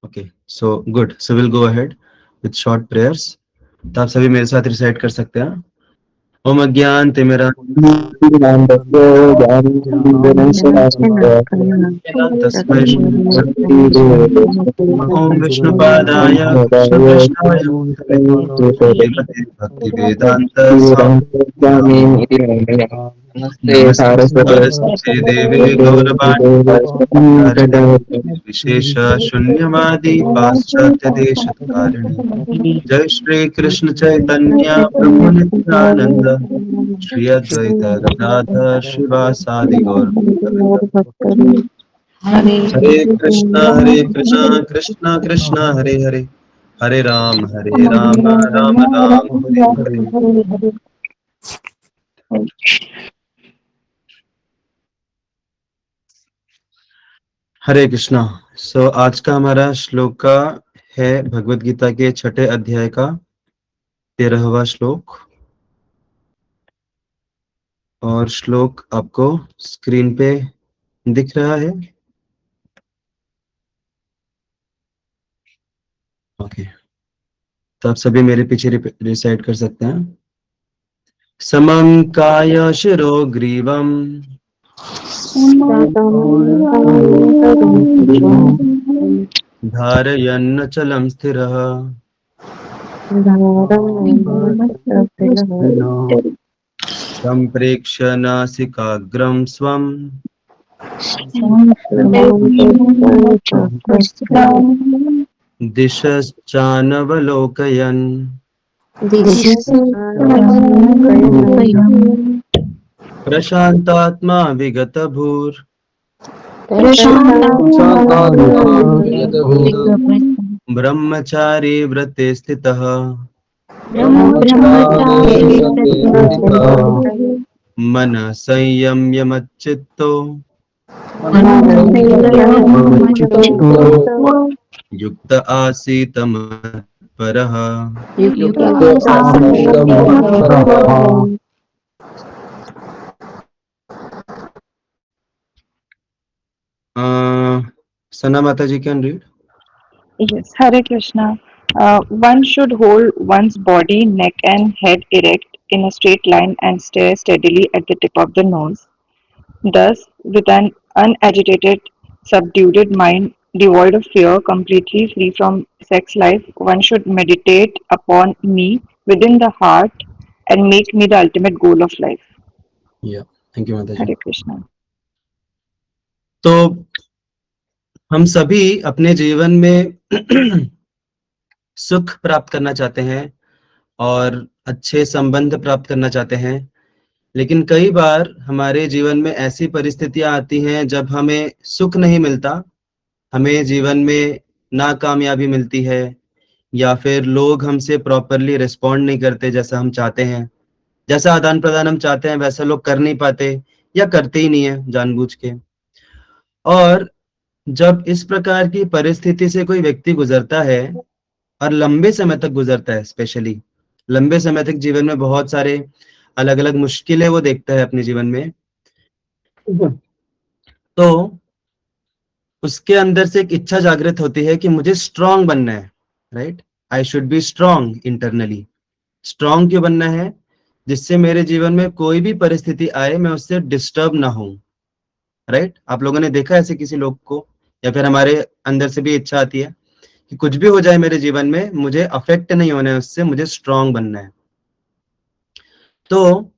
Okay, so good, so will go ahead with short prayers. तो आप सभी मेरे साथ रिसाइट कर सकते हैं। ओम अज्ञान तिमिरान्धस्य ज्ञानाञ्जनशलाकया तस्मै श्रीगुरवे ओम विष्णुपादाय कृष्णपृष्ठाय श्रीमते भक्तिवेदांत स्वामी नमस्ते नमस्ते देवे गौरवाणी विशेष शून्यवादी पाश्चात्य देशधारिणे जय श्री कृष्ण चैतन्य प्रभु नित्यानंद श्री अद्वैत गदाधर शिवासादि गौर भक्तवृंद। हरे कृष्ण कृष्ण कृष्ण हरे हरे, हरे राम राम राम हरे हरे। हरे कृष्णा। सो आज का हमारा श्लोक का है भगवत गीता के छठे अध्याय का 13वां श्लोक, और श्लोक आपको स्क्रीन पे दिख रहा है। ओके, तो आप सभी मेरे पीछे रिसाइट कर सकते हैं। समं काय शिरो ग्रीवम धारयन्नचलं स्थिरः संप्रेक्ष्य नासिकाग्रं स्वं दिशश्चानवलोकयन् प्रशान्तात्मा विगतभूर् ब्रह्मचारी व्रते स्थितः मनः संयम्य मच्चित्तो युक्त आसीत मत्परः। सना माता जी can read. Yes, Hare Krishna. One should hold one's body, neck, and head erect in a straight line and stare steadily at the tip of the nose. Thus, with an unagitated, subdued mind, devoid of fear, completely free from sex life, one should meditate upon me within the heart and make me the ultimate goal of life. या thank you माता जी। Hare Krishna. तो हम सभी अपने जीवन में सुख प्राप्त करना चाहते हैं और अच्छे संबंध प्राप्त करना चाहते हैं, लेकिन कई बार हमारे जीवन में ऐसी परिस्थितियां आती हैं जब हमें सुख नहीं मिलता, हमें जीवन में नाकामयाबी मिलती है, या फिर लोग हमसे प्रॉपरली रिस्पॉन्ड नहीं करते जैसा हम चाहते हैं, जैसा आदान प्रदान हम चाहते हैं वैसा लोग कर नहीं पाते या करते ही नहीं है जानबूझ के। और जब इस प्रकार की परिस्थिति से कोई व्यक्ति गुजरता है और लंबे समय तक गुजरता है, स्पेशली लंबे समय तक जीवन में बहुत सारे अलग अलग मुश्किलें वो देखता है अपने जीवन में, तो उसके अंदर से एक इच्छा जागृत होती है कि मुझे स्ट्रांग बनना है, right. I should be strong internally. Strong क्यों बनना है? जिससे मेरे जीवन में कोई भी परिस्थिति आए मैं उससे डिस्टर्ब ना हूं, राइट। आप लोगों ने देखा ऐसे किसी लोग को, या फिर हमारे अंदर से भी इच्छा आती है कि कुछ भी हो जाए मेरे जीवन में मुझे अफेक्ट नहीं होना है उससे, मुझे स्ट्रांग बनना है। तो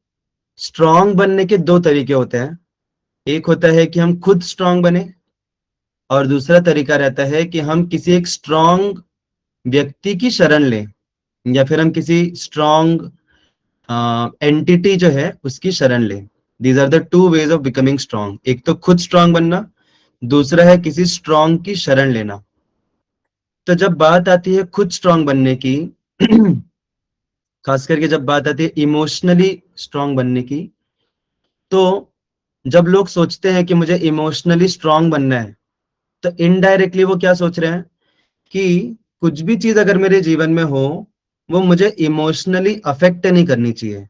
स्ट्रांग बनने के दो तरीके होते हैं। एक होता है कि हम खुद स्ट्रांग बने, और दूसरा तरीका रहता है कि हम किसी एक स्ट्रांग व्यक्ति की शरण लें, या फिर हम किसी स्ट्रांग एंटिटी जो है उसकी शरण लें। These are the two ways of becoming strong. एक तो खुद स्ट्रांग बनना, दूसरा है किसी स्ट्रांग की शरण लेना। तो जब बात आती है खुद स्ट्रांग बनने की, खास करके जब बात आती है इमोशनली स्ट्रांग बनने की, तो जब लोग सोचते हैं कि मुझे इमोशनली स्ट्रांग बनना है, तो इनडायरेक्टली वो क्या सोच रहे हैं कि कुछ भी चीज अगर मेरे जीवन में हो वो मुझे इमोशनली अफेक्ट नहीं करनी चाहिए।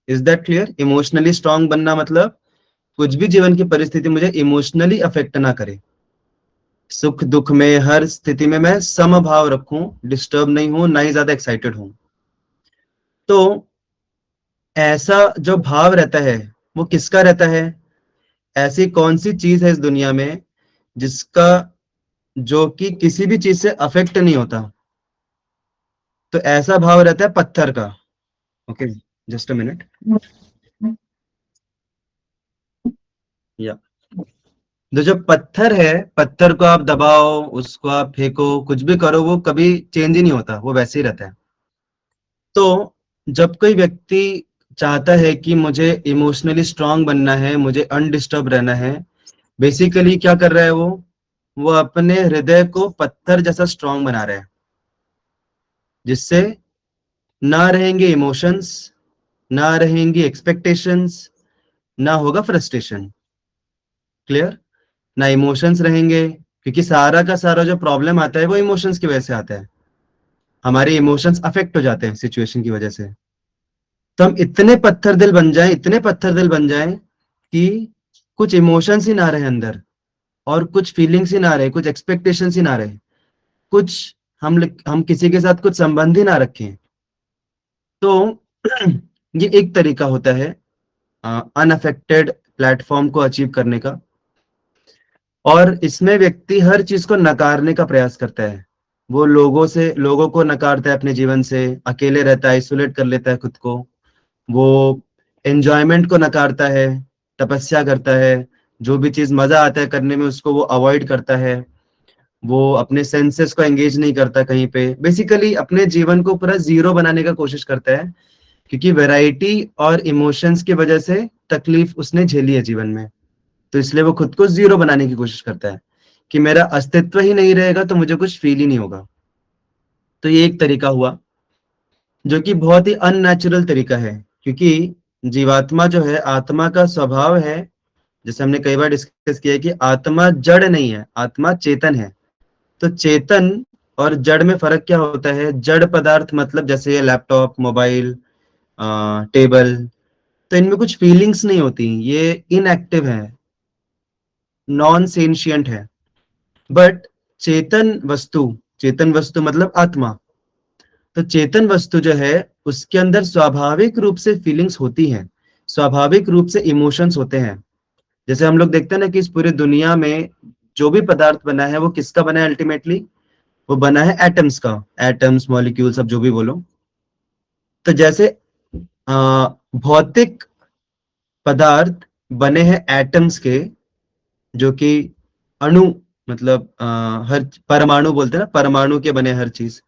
Is that clear? Emotionally strong बनना मतलब कुछ भी जीवन की परिस्थिति मुझे इमोशनली अफेक्ट ना करे। सुख दुख में, हर स्थिति में मैं समभाव रखूं, डिस्टर्ब नहीं हूं, ना ही ज्यादा एक्साइटेड हूं। तो ऐसा जो भाव रहता है वो किसका रहता है? ऐसी कौन सी चीज है इस दुनिया में जिसका, जो कि किसी भी चीज से अफेक्ट नहीं होता? तो ऐसा भाव रहता है पत्थर का। Okay, just a minute. या तो जो पत्थर है, पत्थर को आप दबाओ, उसको आप फेंको, कुछ भी करो, वो कभी चेंज ही नहीं होता, वो वैसे ही रहता है। तो जब कोई व्यक्ति चाहता है कि मुझे इमोशनली स्ट्रांग बनना है, मुझे अनडिस्टर्ब रहना है, बेसिकली क्या कर रहा है वो अपने हृदय को पत्थर जैसा स्ट्रांग बना रहा है, जिससे ना रहेंगे इमोशंस, ना रहेंगी एक्सपेक्टेशंस, ना होगा फ्रस्ट्रेशन। क्लियर? ना इमोशंस रहेंगे, क्योंकि सारा का सारा जो प्रॉब्लम आता है वो इमोशंस की वजह से आता है। हमारे इमोशंस अफेक्ट हो जाते हैं सिचुएशन की वजह से। तो हम इतने पत्थर दिल बन जाएं, इतने पत्थर दिल बन जाएं कि कुछ इमोशंस ही ना रहे अंदर, और कुछ फीलिंग्स ही ना रहे, कुछ एक्सपेक्टेशंस ही ना रहे, कुछ हम किसी के साथ कुछ संबंध ही ना रखें। तो ये एक तरीका होता है अनअफेक्टेड प्लेटफॉर्म को अचीव करने का। और इसमें व्यक्ति हर चीज को नकारने का प्रयास करता है। वो लोगों को नकारता है, अपने जीवन से अकेले रहता है, आइसोलेट कर लेता है खुद को। वो एंजॉयमेंट को नकारता है, तपस्या करता है, जो भी चीज मजा आता है करने में उसको वो अवॉइड करता है। वो अपने सेंसेस को एंगेज नहीं करता कहीं पे, बेसिकली अपने जीवन को पूरा जीरो बनाने का कोशिश करता है, क्योंकि वैरायटी और इमोशंस की वजह से तकलीफ उसने झेली है जीवन में। तो इसलिए वो खुद को जीरो बनाने की कोशिश करता है कि मेरा अस्तित्व ही नहीं रहेगा तो मुझे कुछ फील ही नहीं होगा। तो ये एक तरीका हुआ जो कि बहुत ही अननेचुरल तरीका है, क्योंकि जीवात्मा जो है, आत्मा का स्वभाव है, जैसे हमने कई बार डिस्कस किया है कि आत्मा जड़ नहीं है, आत्मा चेतन है। तो चेतन और जड़ में फर्क क्या होता है? जड़ पदार्थ मतलब जैसे लैपटॉप, मोबाइल, टेबल, तो इनमें कुछ फीलिंग्स नहीं होती, ये इनएक्टिव है, नॉन सेंशियंट है। बट चेतन वस्तु मतलब आत्मा, तो चेतन वस्तु जो है उसके अंदर स्वाभाविक रूप से फीलिंग्स होती हैं, स्वाभाविक रूप से इमोशंस होते हैं। जैसे हम लोग देखते हैं ना कि इस पूरी दुनिया में जो भी पदार्थ बना है वो किसका बना है अल्टीमेटली? वो बना है एटम्स का, एटम्स, मॉलिक्यूल्स, अब जो भी बोलो। तो जैसे भौतिक पदार्थ बने हैं एटम्स के, जो कि अणु, मतलब हर परमाणु बोलते हैं ना, परमाणु के बने हर चीज।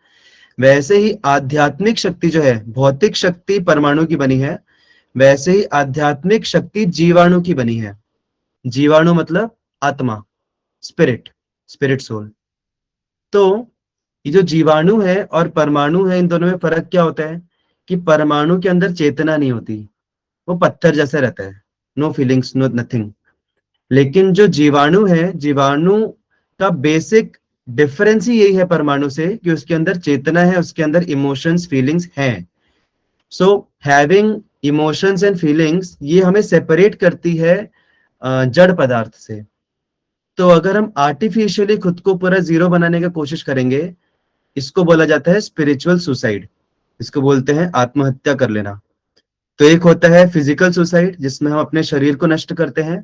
वैसे ही आध्यात्मिक शक्ति जो है, भौतिक शक्ति परमाणु की बनी है, वैसे ही आध्यात्मिक शक्ति जीवाणु की बनी है। जीवाणु मतलब आत्मा, स्पिरिट, स्पिरिट सोल। तो ये जो जीवाणु है और परमाणु है, इन दोनों में फर्क क्या होता है कि परमाणु के अंदर चेतना नहीं होती, वो पत्थर जैसा रहता है, नो फीलिंग्स, नो नथिंग। लेकिन जो जीवाणु है, जीवाणु का बेसिक डिफरेंस ही यही है परमाणु से कि उसके अंदर चेतना है, उसके अंदर इमोशंस, फीलिंग्स हैं। So having emotions and feelings, ये हमें सेपरेट करती है जड़ पदार्थ से। तो अगर हम आर्टिफिशियली खुद को पूरा जीरो बनाने की कोशिश करेंगे, इसको बोला जाता है स्पिरिचुअल सुसाइड, इसको बोलते हैं आत्महत्या कर लेना। तो एक होता है फिजिकल सुसाइड, जिसमें हम अपने शरीर को नष्ट करते हैं।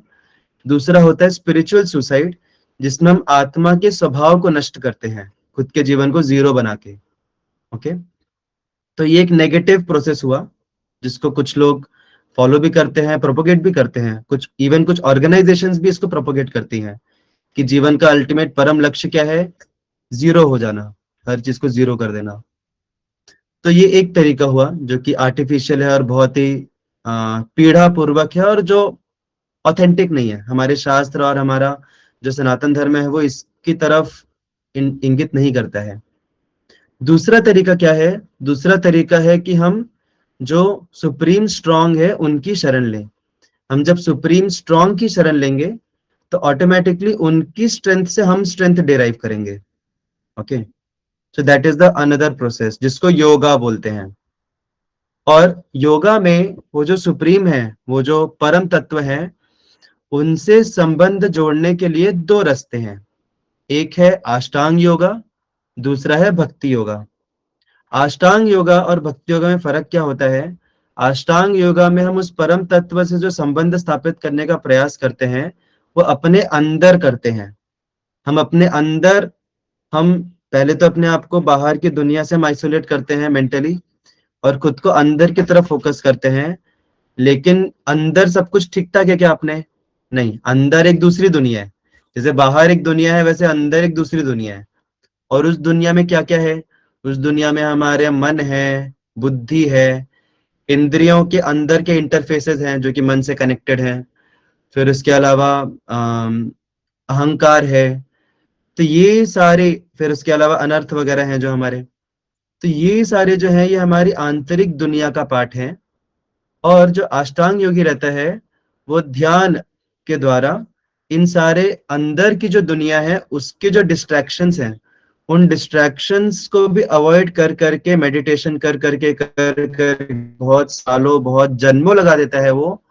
दूसरा होता है स्पिरिचुअल सुसाइड, जिसमें हम आत्मा के स्वभाव को नष्ट करते हैं, खुद के जीवन को जीरो बना के। ओके, तो ये एक नेगेटिव प्रोसेस हुआ, जिसको कुछ लोग फॉलो भी करते हैं, प्रोपोगेट भी करते हैं, कुछ इवन कुछ ऑर्गेनाइजेशंस भी इसको प्रोपोगेट करती हैं कि जीवन का अल्टीमेट परम लक्ष्य क्या है? जीरो हो जाना, हर चीज को जीरो कर देना। तो ये एक तरीका हुआ जो कि आर्टिफिशियल है और बहुत ही पीड़ा पूर्वक है, और जो ऑथेंटिक नहीं है। हमारे शास्त्र और हमारा जो सनातन धर्म है वो इसकी तरफ इंगित नहीं करता है। दूसरा तरीका क्या है? दूसरा तरीका है कि हम जो सुप्रीम स्ट्रांग है उनकी शरण लें। हम जब सुप्रीम स्ट्रांग की शरण लेंगे तो ऑटोमेटिकली उनकी स्ट्रेंथ से हम स्ट्रेंथ डिराइव करेंगे। Okay, so that is the another process जिसको योगा बोलते हैं। और योगा में वो जो सुप्रीम है, वो जो परम तत्व है, उनसे संबंध जोड़ने के लिए दो रास्ते हैं। एक है अष्टांग योगा, दूसरा है भक्ति योगा। अष्टांग योगा और भक्ति योगा में फर्क क्या होता है? अष्टांग योगा में हम उस परम तत्व से जो संबंध स्थापित करने का प्रयास करते हैं वो अपने अंदर करते हैं। हम अपने अंदर, हम पहले तो अपने आप को बाहर की दुनिया से हम आइसोलेट करते हैं मेंटली और खुद को अंदर की तरफ फोकस करते हैं। लेकिन अंदर सब कुछ ठीक ठाक है क्या आपने? नहीं, अंदर एक दूसरी दुनिया है। जैसे बाहर एक दुनिया है वैसे अंदर एक दूसरी दुनिया है। और उस दुनिया में क्या क्या है? उस दुनिया में हमारे मन है, बुद्धि है, इंद्रियों के अंदर के इंटरफेसेस हैं जो कि मन से कनेक्टेड हैं। फिर उसके अलावा अहंकार है। तो ये सारे, फिर उसके अलावा अनर्थ वगैरह हैं जो हमारे, तो ये सारे जो हैं ये हमारी आंतरिक दुनिया का पार्ट है। और जो अष्टांग योगी रहता है वो ध्यान के द्वारा इन सारे अंदर की जो दुनिया है उसके जो डिस्ट्रैक्शंस हैं उन डिस्ट्रैक्शंस को भी अवॉइड कर करके, मेडिटेशन कर करके कर कर बहुत सालों, बहुत जन्मों लगा देता है वो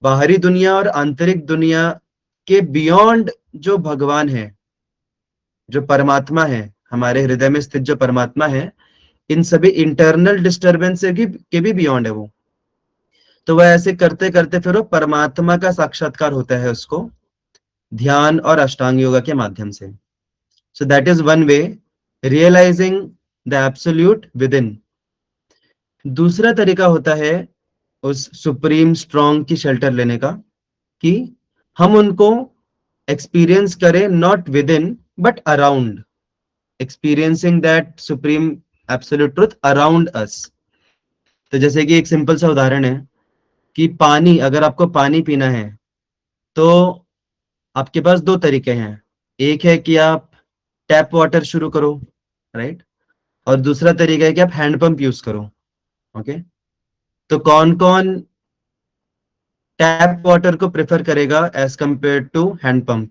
बाहरी दुनिया और आंतरिक दुनिया के बियॉन्ड जो भगवान है, जो परमात्मा है, हमारे हृदय में स्थित जो परमात्मा है, इन सभी इंटरनल डिस्टर्बेंस के भी बियॉन्ड है वो। तो वह ऐसे करते करते फिर वो परमात्मा का साक्षात्कार होता है उसको ध्यान और अष्टांग योगा के माध्यम से। So that is one way, realizing the absolute within. दूसरा तरीका होता है उस सुप्रीम स्ट्रॉन्ग की शेल्टर लेने का, कि हम उनको एक्सपीरियंस करें not with in but around, experiencing that supreme absolute truth around us. तो जैसे कि एक सिंपल सा उदाहरण है कि पानी, अगर आपको पानी पीना है तो आपके पास दो तरीके हैं। एक है कि आप टैप वाटर शुरू करो, राइट, और दूसरा तरीका है कि आप हैंडपंप यूज करो। ओके, तो कौन कौन टैप वाटर को प्रेफर करेगा as compare to hand pump?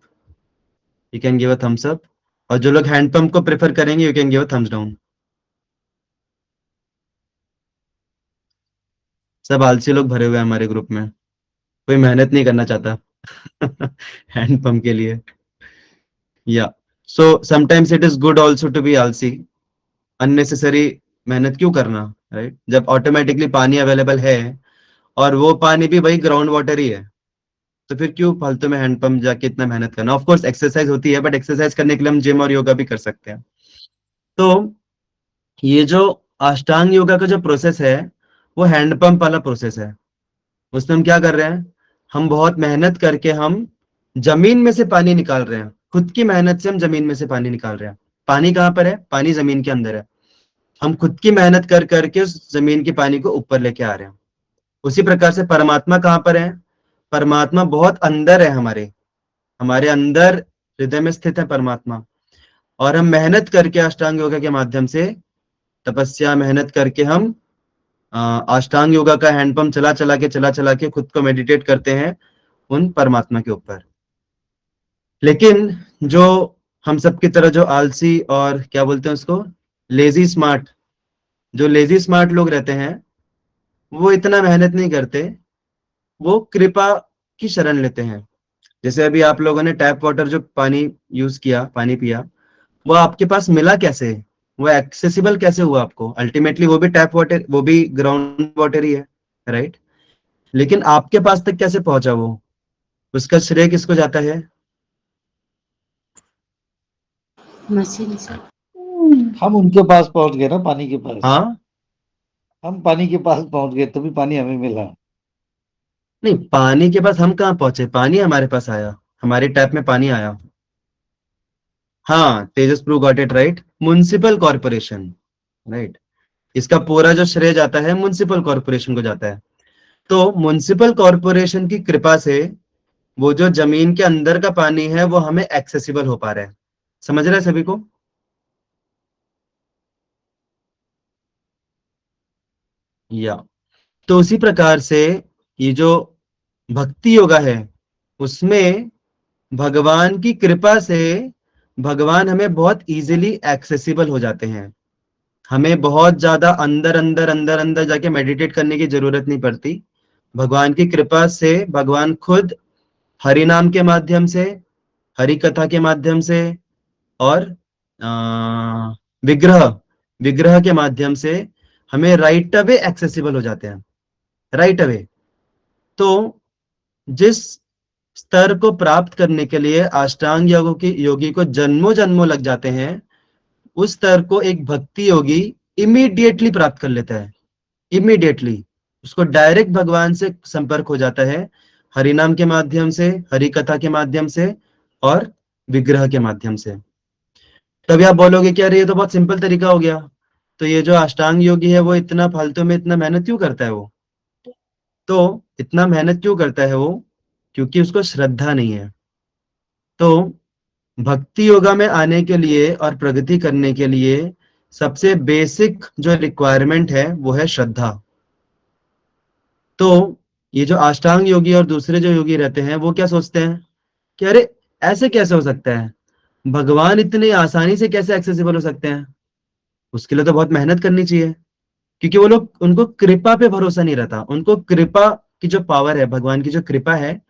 You can give a thumbs up. और जो लोग हैंडपंप को प्रेफर करेंगे you can give a thumbs down. सब आलसी लोग भरे हुए हैं हमारे ग्रुप में, कोई मेहनत नहीं करना चाहता हैंडपंप के लिए। या so sometimes it is good also to be आलसी। अननेसेसरी मेहनत क्यों करना, राइट, जब ऑटोमेटिकली पानी अवेलेबल है और वो पानी भी वही ग्राउंड वाटर ही है, तो फिर क्यों फालतू में हैंडपंप जाके इतना मेहनत करना? ऑफ कोर्स एक्सरसाइज होती है बट एक्सरसाइज करने के लिए हम जिम और योगा भी कर सकते हैं। तो ये जो अष्टांग योगा का जो प्रोसेस है वो हैंडपंप वाला प्रोसेस है। उसमें हम क्या कर रहे हैं? हम बहुत मेहनत करके हम जमीन में से पानी निकाल रहे हैं, खुद की मेहनत से हम जमीन में से पानी निकाल रहे हैं। पानी कहाँ पर है? पानी जमीन के अंदर है। हम खुद की मेहनत कर करके उस जमीन के पानी को ऊपर लेके आ रहे हैं। उसी प्रकार से परमात्मा कहाँ पर है? परमात्मा बहुत अंदर है, हमारे हमारे अंदर हृदय में स्थित है परमात्मा। और हम मेहनत करके अष्टांग योगा के माध्यम से, तपस्या मेहनत करके हम अष्टांग योगा का हैंडपंप चला चला के खुद को मेडिटेट करते हैं उन परमात्मा के ऊपर। लेकिन जो हम सबकी तरह जो आलसी और क्या बोलते हैं उसको, लेजी स्मार्ट, जो लेजी स्मार्ट लोग रहते हैं वो इतना मेहनत नहीं करते, वो कृपा की शरण लेते हैं। जैसे अभी आप लोगों ने टैप वाटर जो पानी यूज किया, पानी पिया, वो आपके पास मिला कैसे? वो एक्सेसिबल कैसे हुआ आपको? अल्टीमेटली वो भी टैप वाटर, वो भी ग्राउंड वाटर ही है, राइट। लेकिन आपके पास तक कैसे पहुंचा वो? उसका श्रेय किसको जाता है? मशीन से। हम उनके पास पहुंच गए ना, पानी के पास। हाँ, हम पानी के पास पहुंच गए तभी पानी हमें मिला। नहीं, पानी के पास हम कहाँ पहुंचे? पानी हमारे पास आया, हमारे टैप में पानी आया। हाँ, तेजस प्रू got it right, municipal corporation, right. इसका पूरा जो श्रेय जाता है म्युनिसिपल कॉर्पोरेशन को जाता है। तो म्युनिसिपल कॉर्पोरेशन की कृपा से वो जो जमीन के अंदर का पानी है वो हमें एक्सेसिबल हो पा रहा है। समझ रहे हैं सभी को? या तो उसी प्रकार से ये जो भक्ति योगा है उसमें भगवान की कृपा से भगवान हमें बहुत इजीली एक्सेसिबल हो जाते हैं। हमें बहुत ज्यादा अंदर अंदर अंदर अंदर जाके मेडिटेट करने की जरूरत नहीं पड़ती। भगवान की कृपा से भगवान खुद हरि नाम के माध्यम से, हरि कथा के माध्यम से, और विग्रह, विग्रह के माध्यम से हमें राइट अवे एक्सेसिबल हो जाते हैं, राइट अवे। तो जिस स्तर को प्राप्त करने के लिए अष्टांग योगी को जन्मों जन्मों लग जाते हैं, उस स्तर को एक भक्ति योगी इमीडिएटली प्राप्त कर लेता है। इमीडिएटली उसको डायरेक्ट भगवान से संपर्क हो जाता है, हरिनाम के माध्यम से, हरि कथा के माध्यम से और विग्रह के माध्यम से। तभी आप बोलोगे कि अरे ये तो बहुत सिंपल तरीका हो गया, तो ये जो अष्टांग योगी है वो इतना फालतू में इतना मेहनत क्यों करता है वो? तो इतना मेहनत क्यों करता है वो? क्योंकि उसको श्रद्धा नहीं है। तो भक्ति योगा में आने के लिए और प्रगति करने के लिए सबसे बेसिक जो रिक्वायरमेंट है वो है श्रद्धा। तो ये जो अष्टांग योगी और दूसरे जो योगी रहते हैं वो क्या सोचते हैं कि अरे ऐसे कैसे हो सकता है, भगवान इतनी आसानी से कैसे एक्सेसिबल हो सकते हैं? उसके लिए तो बहुत मेहनत करनी चाहिए। क्योंकि वो लोग, उनको कृपा पे भरोसा नहीं रहता, उनको कृपा की जो पावर है, भगवान की जो कृपा है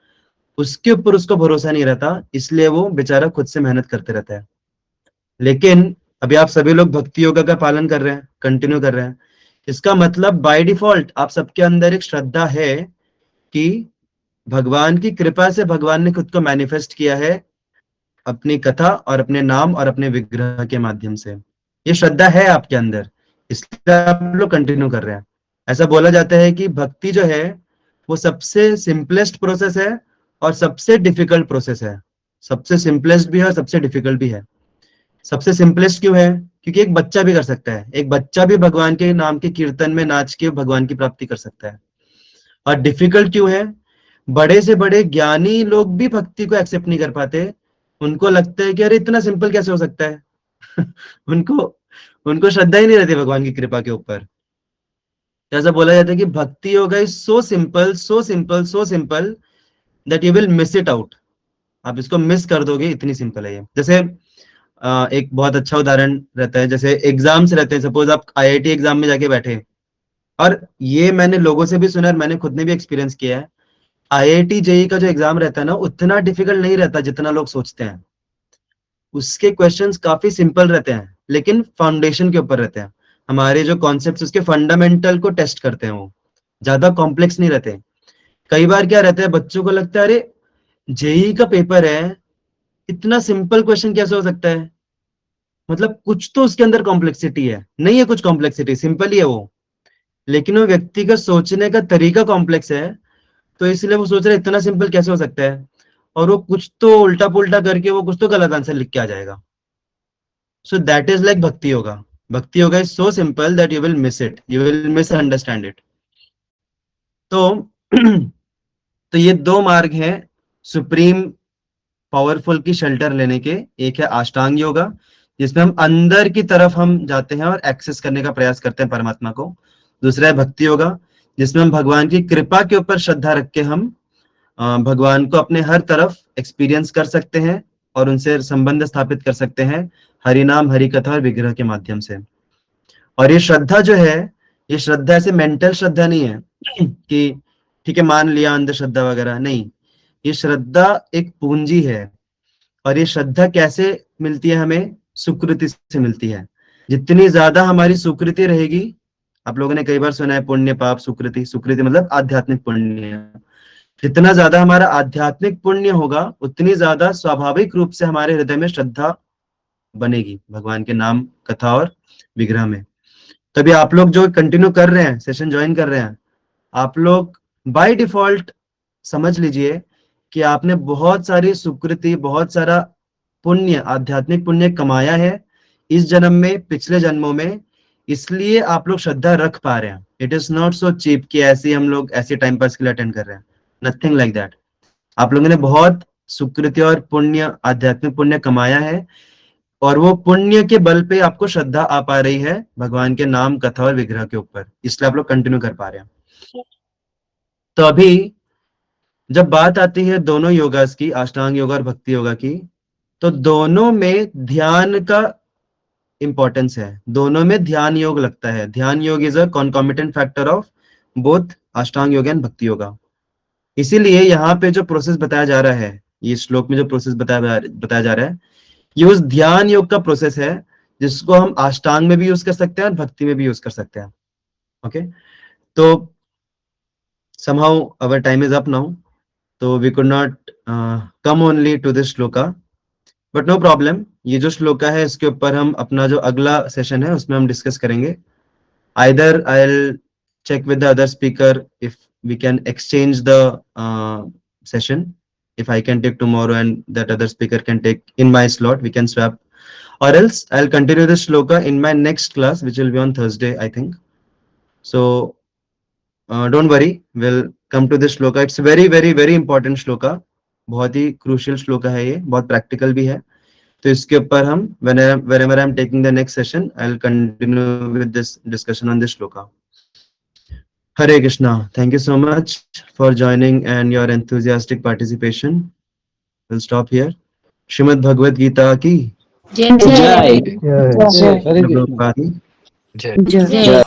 उसके ऊपर उसको भरोसा नहीं रहता, इसलिए वो बेचारा खुद से मेहनत करते रहता है। लेकिन अभी आप सभी लोग भक्ति योगा का पालन कर रहे हैं, कंटिन्यू कर रहे हैं, इसका मतलब बाय डिफॉल्ट आप सबके अंदर एक श्रद्धा है कि भगवान की कृपा से भगवान ने खुद को मैनिफेस्ट किया है अपनी कथा और अपने नाम और अपने विग्रह के माध्यम से। ये श्रद्धा है आपके अंदर, इसलिए आप लोग कंटिन्यू कर रहे हैं। ऐसा बोला जाता है कि भक्ति जो है वो सबसे सिंपलेस्ट प्रोसेस है और सबसे डिफिकल्ट प्रोसेस है। सबसे सिंपलेस्ट भी है और सबसे डिफिकल्ट भी है। सबसे सिंपलेस्ट क्यों है? क्योंकि एक बच्चा भी कर सकता है, एक बच्चा भी भगवान के नाम के कीर्तन में नाच के भगवान की प्राप्ति कर सकता है। और डिफिकल्ट क्यों है? बड़े से बड़े ज्ञानी लोग भी भक्ति को एक्सेप्ट नहीं कर पाते, उनको लगता है कि अरे इतना सिंपल कैसे हो सकता है। उनको उनको श्रद्धा ही नहीं रहती भगवान की कृपा के ऊपर। जैसा बोला जाता है कि भक्ति yoga is so simple, so simple, so simple that you will miss it out. आप इसको मिस कर दोगे, इतनी सिंपल है ये। जैसे एक बहुत अच्छा उदाहरण रहता है, जैसे एग्जाम्स रहते हैं, सपोज आप आईआईटी एग्जाम में जाके बैठे, और ये मैंने लोगों से भी सुना है, मैंने खुद ने भी एक्सपीरियंस किया है, आईआईटी जेई का जो एग्जाम रहता है ना, उतना डिफिकल्ट नहीं रहता जितना लोग सोचते हैं। उसके क्वेश्चंस काफी सिंपल रहते हैं, लेकिन फाउंडेशन के ऊपर रहते हैं। हमारे जो कॉन्सेप्ट्स, उसके फंडामेंटल को टेस्ट करते हैं, वो ज्यादा कॉम्प्लेक्स नहीं रहते। कई बार क्या रहता है, बच्चों को लगता है अरे जेई का पेपर है, इतना सिंपल क्वेश्चन कैसे हो सकता है, मतलब कुछ तो उसके अंदर कॉम्प्लेक्सिटी है। नहीं है कुछ कॉम्प्लेक्सिटी, सिंपल ही है वो, लेकिन वो व्यक्ति का सोचने का तरीका कॉम्प्लेक्स है, तो इसलिए वो सोच रहे इतना सिंपल कैसे हो सकता है, और वो कुछ तो उल्टा पुल्टा करके वो कुछ तो गलत आंसर लिख के आ जाएगा। सो दैट इज लाइक भक्ति योगा। भक्ति yoga is so simple that you will miss it, you will miss understand it. तो तो ये दो मार्ग हैं सुप्रीम पावरफुल की शेल्टर लेने के। एक है अष्टांग योगा, जिसमें हम अंदर की तरफ हम जाते हैं और एक्सेस करने का प्रयास करते हैं परमात्मा को। दूसरा है भक्ति योगा, जिसमें हम भगवान की कृपा के ऊपर श्रद्धा रख के हम भगवान को अपने हर तरफ एक्सपीरियंस कर सकते हैं और उनसे संबंध स्थापित कर सकते हैं हरिनाम, हरि कथा और विग्रह के माध्यम से। और ये श्रद्धा जो है, ये श्रद्धा ऐसे मेंटल श्रद्धा नहीं है कि ठीक है मान लिया, अंधश्रद्धा वगैरह नहीं। ये श्रद्धा एक पूंजी है। और ये श्रद्धा कैसे मिलती है हमें? सुकृति से मिलती है। जितनी ज्यादा हमारी सुकृति रहेगी, आप लोगों ने कई बार सुना है पुण्य पाप सुकृति, सुकृति मतलब आध्यात्मिक पुण्य। जितना ज्यादा हमारा आध्यात्मिक पुण्य होगा, उतनी ज्यादा स्वाभाविक रूप से हमारे हृदय में श्रद्धा बनेगी भगवान के नाम, कथा और विग्रह में। तभी आप लोग जो कंटिन्यू कर रहे हैं, सेशन ज्वाइन कर रहे हैं, आप लोग बाय डिफॉल्ट समझ लीजिए कि आपने बहुत सारी सुकृति, बहुत सारा पुण्य, आध्यात्मिक पुण्य कमाया है इस जन्म में, पिछले जन्मों में, इसलिए आप लोग श्रद्धा रख पा रहे हैं। It is not so cheap कि ऐसे हम लोग ऐसे टाइम पास के लिए अटेंड कर रहे हैं, नथिंग लाइक दैट। आप लोगों ने बहुत सुकृति और पुण्य, आध्यात्मिक पुण्य कमाया है, और वो पुण्य के बल पे आपको श्रद्धा आ पा रही है भगवान के नाम, कथा और विग्रह के ऊपर, इसलिए आप लोग कंटिन्यू कर पा रहे हैं। तो अभी जब बात आती है दोनों योगास की, अष्टांग योगा और भक्ति योगा की, तो दोनों में ध्यान का इंपॉर्टेंस है। दोनों में ध्यान योग लगता है। ध्यान योग is a concomitant factor of both Ashtanga yoga and भक्ति योगा। इसीलिए यहाँ पे जो प्रोसेस बताया जा रहा है, ये श्लोक में जो प्रोसेस बताया जा रहा है, यूज ध्यान योग का प्रोसेस है जिसको हम अष्टांग में भी यूज कर सकते हैं और भक्ति में भी यूज कर सकते हैं. ओके, तो somehow our time is up now, so we could not come only to this shloka, but no problem. ये जो श्लोका है इसके ऊपर हम अपना जो अगला सेशन है उसमें हम डिस्कस करेंगे. Either I'll check with the other speaker if we can exchange the session. If I can take tomorrow and that other speaker can take in my slot, we can swap. Or else I'll continue this shloka in my next class, which will be on Thursday, I think. So don't worry, we'll come to this shloka. It's very very very important shloka. बहुत ही crucial shloka है ये, बहुत practical भी है. तो इसके ऊपर हम whenever I'm taking the next session, I'll continue with this discussion on this shloka. Hare Krishna. Thank you so much for joining and your enthusiastic participation. We'll stop here. Shrimad Bhagavad Gita ki जय जय जय हरे Krishna Prabhupada ki जय जय जय